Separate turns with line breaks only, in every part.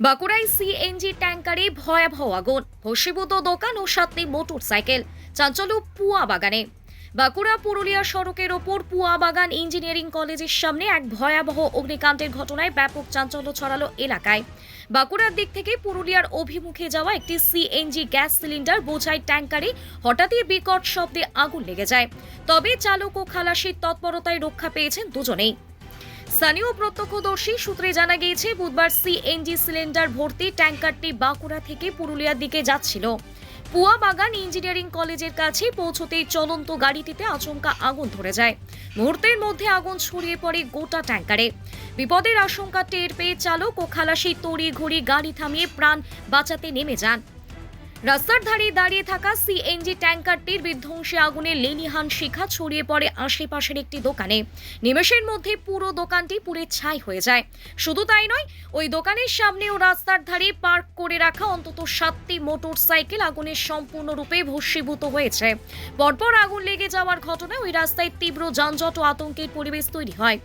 বাঁকুড়ায় সিএনজি ট্যাঙ্কারে ভয়াবহ আগুন, ভস্মীভূত দোকান ও সাতটি মোটরসাইকেল। চাঞ্চল্য পুয়া বাগানে। বাঁকুড়া পুরুলিয়া সড়কের ওপর পুয়া বাগান ইঞ্জিনিয়ারিং কলেজের সামনে এক ভয়াবহ অগ্নিকাণ্ডের ঘটনায় ব্যাপক চাঞ্চল্য ছড়ালো এলাকায়। বাঁকুড়ার দিক থেকে পুরুলিয়ার অভিমুখে যাওয়া একটি সিএনজি গ্যাস সিলিন্ডার বোঝাই ট্যাঙ্কারে হঠাৎই বিকট শব্দে আগুন লেগে যায়। তবে চালক ও খালাসির তৎপরতায় রক্ষা পেয়েছেন দুজনেই। স্থানীয় প্রত্যক্ষদর্শী সূত্রে জানা গিয়েছে, বুধবার সিএনজি সিলিন্ডার ভর্তি ট্যাঙ্কারটি বাঁকুড়া থেকে পুরুলিয়ার দিকে যাচ্ছিল। পুয়া বাগান ইঞ্জিনিয়ারিং কলেজের কাছে পৌঁছতেই চলন্ত গাড়িটিতে আচমকা আগুন ধরে যায়। মুহূর্তের মধ্যে আগুন ছড়িয়ে পড়ে গোটা ট্যাঙ্কারে। বিপদের আশঙ্কা টের পেয়ে চালক ও খালাসি তড়িঘড়ি গাড়ি থামিয়ে প্রাণ বাঁচাতে নেমে যান। রাস্তার ধারে দাঁড়িয়ে থাকা সিএনজি ট্যাঙ্কারটির বিধ্বংসী আগুনের লেলিহান শিখা ছড়িয়ে পড়ে আশেপাশের একটি দোকানে। নিমেষের মধ্যে পুরো দোকানটি পুড়ে ছাই হয়ে যায়। শুধু তাই নয়, ওই দোকানের সামনে ও রাস্তার ধারে পার্ক করে রাখা অন্তত 7টি মোটরসাইকেল আগুনের সম্পূর্ণরূপে ভস্মীভূত হয়েছে। পরপর আগুন লেগে যাওয়ার ঘটনায় ওই রাস্তায় তীব্র যানজট ও আতঙ্কের পরিবেশ তৈরি হয়।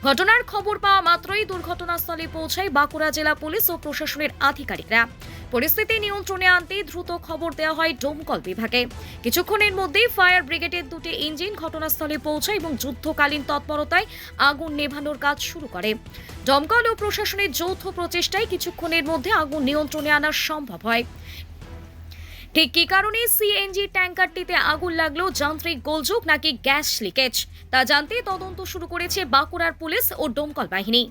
ঘটনার খবর পাওয়া মাত্রই দুর্ঘটনাস্থলে পৌঁছায় বাঁকুড়া জেলা পুলিশ ও প্রশাসনের আধিকারিকরা। পরিস্থিতি নিয়ন্ত্রণে আনতে দ্রুত খবর দেওয়া হয় দমকল বিভাগে। কিছুক্ষণের মধ্যেই ফায়ার ব্রিগেডের দুটি ইঞ্জিন ঘটনাস্থলে পৌঁছায় এবং যুদ্ধকালীন তৎপরতায় আগুন নেভানোর কাজ শুরু করে। দমকল ও প্রশাসনের যৌথ প্রচেষ্টায় কিছুক্ষণের মধ্যে আগুন নিয়ন্ত্রণে আনা সম্ভব হয়। ঠিক কী কারণে সিএনজি ট্যাঙ্কারটিতে আগুন লাগলো, যান্ত্রিক গোলযোগ নাকি গ্যাস লিকেজ, তা জানতে তদন্ত শুরু করেছে বাঁকুড়ার পুলিশ ও দমকল বাহিনী।